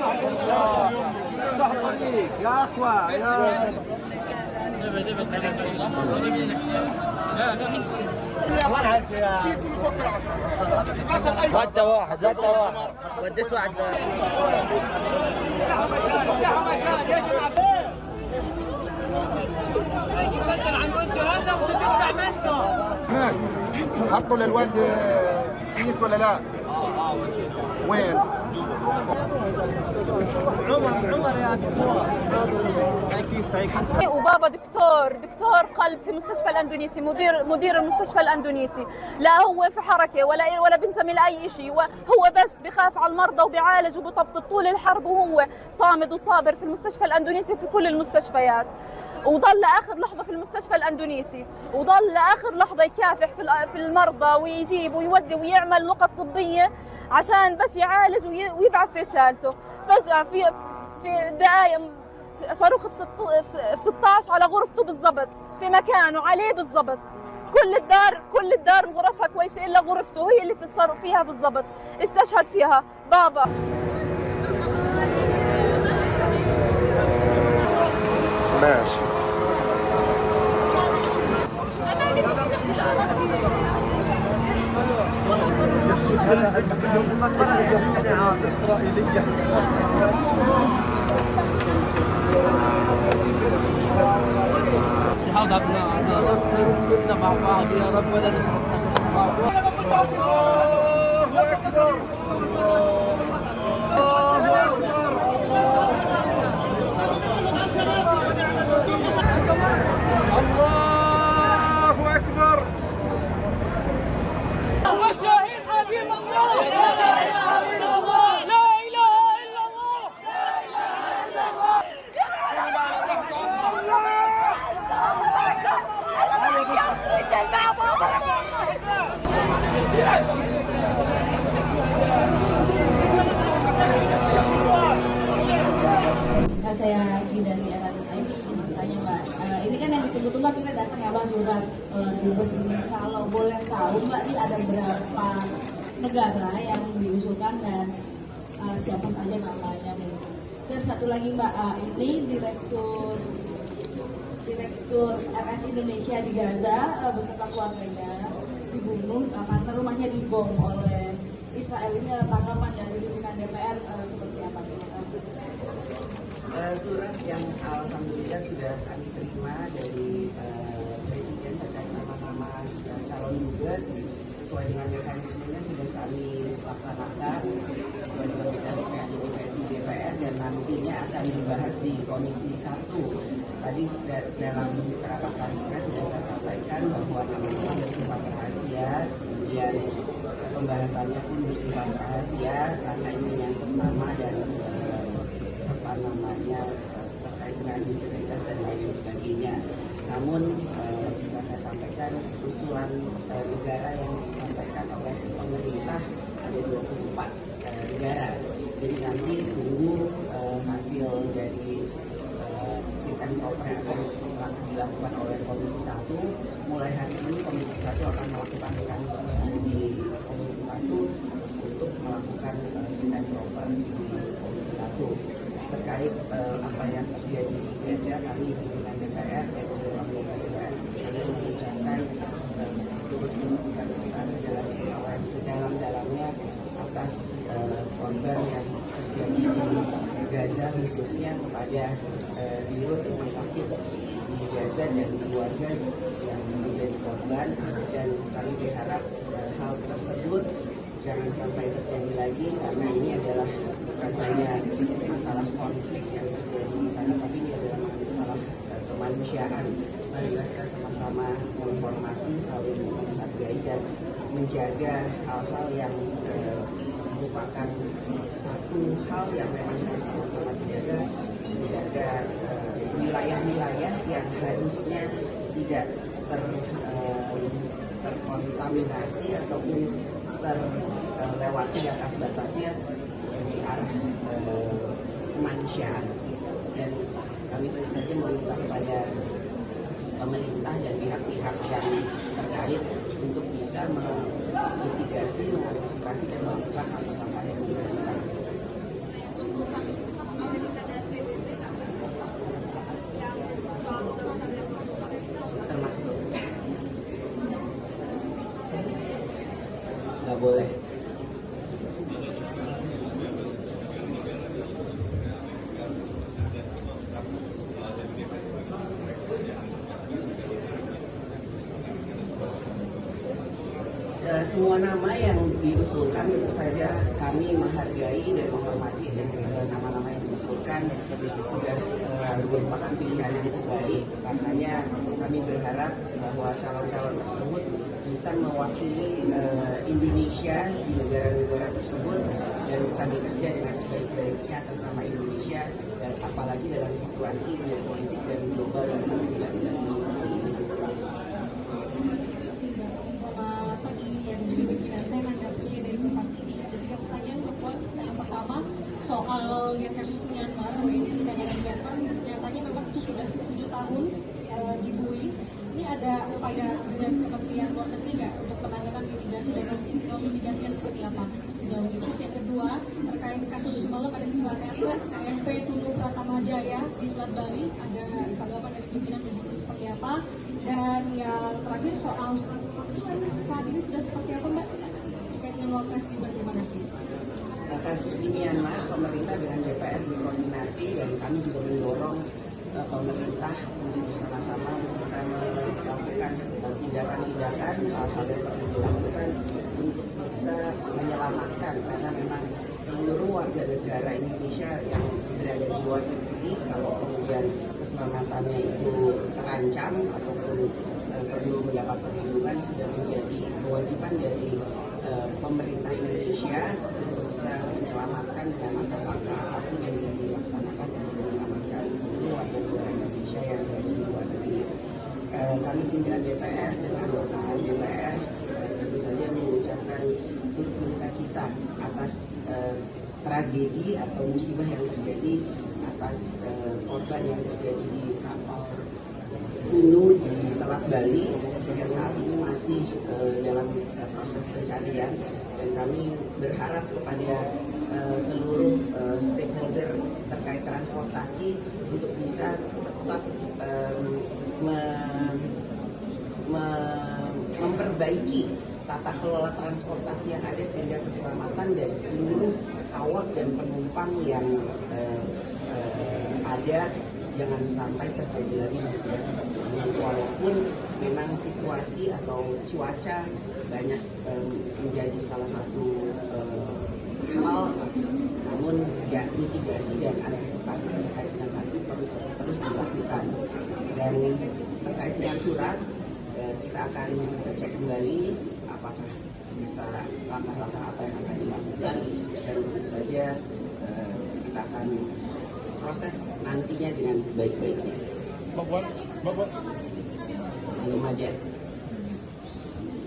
افتح طريق يا اخوة يا ودى واحد وديت واحد ليش يصدر عن وجهه هذا اخته تسمع منه. حطوا للوالد كيس ولا لا؟ وين؟ عمر يا دكتور وبابا دكتور قلب في مستشفى الاندونيسي، مدير المستشفى الاندونيسي. لا هو في حركه ولا بينتمي لاي شيء، هو بس بخاف على المرضى وبيعالج وبيطبطب طول الحرب، وهو صامد وصابر في المستشفى الاندونيسي في كل المستشفيات، وضل لاخر لحظه في المستشفى الاندونيسي، وضل لاخر لحظه يكافح في المرضى ويجيب ويودي ويعمل نقط طبيه عشان بس يعالج ويبعث رسالته. فجاه في دقائق صاروخ في 16 على غرفته بالضبط، في مكانه عليه بالضبط. كل الدار غرفها كويسه الا غرفته هي اللي فيها بالضبط، استشهد فيها بابا. ماشي. إسرائيلية. كلنا مع بعض يا رب ولا نسقط مع بعض. الله أكبر. الله أكبر. الشهيد حبيب الله. لا إله إلا الله. Saya dari RRI ini ingin bertanya Mbak, ini kan yang ditunggu-tunggu akhirnya datang ya Mbak surat dubes ini. Kalau boleh tahu Mbak, ini ada berapa negara yang diusulkan dan siapa saja namanya? Dan satu lagi Mbak, ini direktur RS Indonesia di Gaza beserta keluarganya dibunuh karena rumahnya dibom oleh Israel. Ini tanggapan dari pimpinan DPR seperti apa? Terima kasih. Surat yang alhamdulillah sudah kami terima dari Presiden terkait nama-nama calon dubes sesuai dengan mekanismenya sudah kami laksanakan sesuai dengan mekanisme yang dimiliki di DPR dan nantinya akan dibahas di Komisi 1. Tadi dalam rapat paripurna sudah saya sampaikan bahwa nama-nama bersifat rahasia, kemudian pembahasannya pun bersifat rahasia karena ini menyangkut nama dan terkait dengan integritas dan lain sebagainya. Namun bisa saya sampaikan usulan negara yang disampaikan oleh pemerintah ada 24 negara. Jadi nanti tunggu hasil dari fit and proper yang akan dilakukan oleh Komisi 1. Mulai hari ini Komisi 1 akan melakukan mekanisme yang ada di Komisi 1 untuk melakukan fit and proper di Komisi 1. Terkait apa yang terjadi di Gaza, kami pimpinan DPR dan seluruh anggota DPR saya mengucapkan turut menduka cita dan bela-sungkawa yang sedalam-dalamnya atas korban yang terjadi di Gaza, khususnya kepada dirut rumah sakit di Gaza dan keluarga yang menjadi korban, dan kami berharap hal tersebut jangan sampai terjadi lagi karena ini adalah bukan hanya masalah konflik yang terjadi di sana, tapi ini adalah masalah kemanusiaan. Marilah kita sama-sama menghormati, saling menghargai dan menjaga hal-hal yang merupakan satu hal yang memang harus sama-sama dijaga, menjaga wilayah-wilayah yang harusnya tidak terkontaminasi ataupun terlewati atas batasnya di arah kemanusiaan. Dan kami tentu saja meminta kepada pemerintah dan pihak-pihak yang terkait untuk bisa memitigasi, mengantisipasi dan melakukan langkah-langkah yang diperlukan. boleh. Semua nama yang diusulkan tentu saja kami menghargai dan menghormati nama-nama yang diusulkan sudah merupakan pilihan yang terbaik. Karenanya kami berharap bahwa calon-calon tersebut bisa mewakili Indonesia di negara-negara tersebut dan bisa bekerja dengan sebaik-baiknya atas nama Indonesia, dan apalagi dalam situasi geopolitik dan global yang sangat tidak menentu seperti ini. Saya Manja Putri dari Kompas TV. Ada 3 pertanyaan, Pak Puan. Yang pertama, soal yang kasus Myanmar, WNI tidak ada Myanmar, nyatanya memang itu sudah 7 tahun dibui. Ini ada upaya dengan Kementerian Luar Negeri nggak untuk penanganan mitigasi dan mitigasinya seperti apa sejauh ini? Terus yang kedua, terkait kasus semalam ada kecelakaan KMP Tunu Pratama Jaya di Selat Bali, ada tanggapan dari pimpinan seperti apa? Dan yang terakhir soal saat ini sudah seperti apa, Mbak? Dengan Wapres juga, terima kasih. Kasus di Myanmar, pemerintah dengan DPR berkoordinasi dan kami juga mendorong pemerintah untuk bersama-sama bisa melakukan tindakan-tindakan, hal-hal yang perlu dilakukan untuk bisa menyelamatkan, karena memang seluruh warga negara Indonesia yang berada di luar negeri, kalau kemudian keselamatannya itu terancam ataupun perlu mendapat perlindungan, sudah menjadi kewajiban dari pemerintah Indonesia untuk bisa menyelamatkan dengan langkah-langkah apapun yang bisa dilaksanakan untuk menyelamatkan seluruh warga negara Indonesia yang berada di luar negeri. Kami pimpinan DPR dan anggota DPR tentu saja mengucapkan turut berduka cita atas tragedi atau musibah yang terjadi, atas korban yang terjadi di kapal Tunu di Selat Bali yang saat ini masih dalam proses pencarian, dan kami berharap kepada seluruh stakeholder terkait transportasi untuk bisa tetap memperbaiki tata kelola transportasi yang ada sehingga keselamatan dari seluruh awak dan penumpang yang ada jangan sampai terjadi lagi musibah seperti ini. Walaupun memang situasi atau cuaca banyak menjadi salah satu hal, namun ya mitigasi dan antisipasi terkait dengan hal itu perlu terus dilakukan. Dan terkait dengan surat, kita akan cek kembali apakah bisa langkah-langkah apa yang akan dilakukan, dan tentu saja kita akan proses nantinya dengan sebaik-baiknya. Pak Puan, belum ada.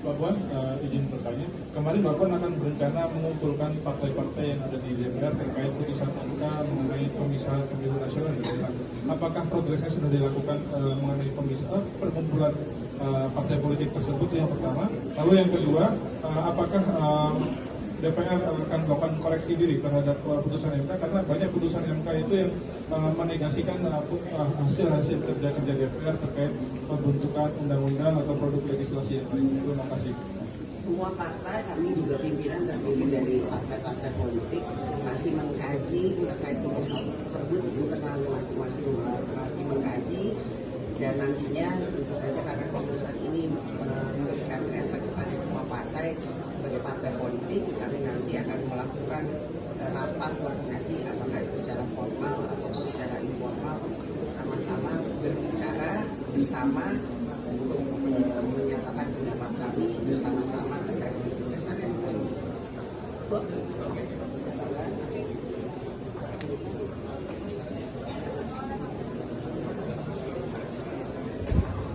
Pak Puan, izin bertanya. Kemarin Pak Puan akan berencana mengumpulkan partai-partai yang ada di DPR terkait putusan MK mengenai pemisahan pemilu nasional. Apakah progresnya sudah dilakukan mengenai pemisahan perkumpulan partai politik tersebut? Yang pertama. Lalu yang kedua, apakah DPR akan melakukan koreksi diri terhadap putusan MK, karena banyak putusan MK itu yang menegasikan hasil-hasil kerja-kerja DPR terkait pembentukan undang-undang atau produk legislasi yang lain. Terima kasih. Semua partai, kami juga pimpinan terdiri dari partai-partai politik masih mengkaji terkait dengan hal tersebut di internalnya masing-masing, masih mengkaji, dan nantinya tentu saja karena keputusan ini memberikan efek kepada semua partai sebagai partai politik, kami nanti akan melakukan rapat koordinasi apakah itu secara formal ataupun secara informal untuk sama-sama berbicara bersama untuk menyatakan pendapat kami bersama-sama terkait dengan keputusan yang lain.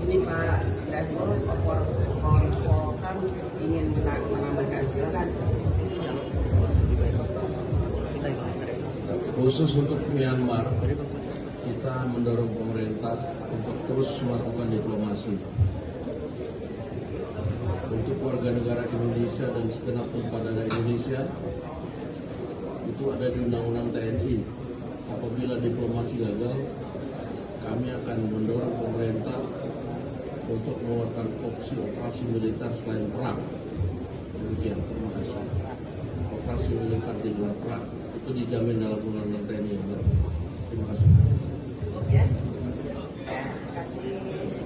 Ini Pak Dasko, Polkam ingin menambahkan, silakan. Khusus untuk Myanmar, kita mendorong pemerintah untuk terus melakukan diplomasi. Untuk warga negara Indonesia dan segenap tempat ada Indonesia, itu ada di Undang-Undang TNI. Apabila diplomasi gagal, kami akan mendorong pemerintah untuk mengeluarkan opsi operasi militer selain perang. Demikian, terima kasih. berangkat di luar prak itu dijamin dalam undang-undang TNI yang baru. Terima kasih. Cukup ya. Terima kasih.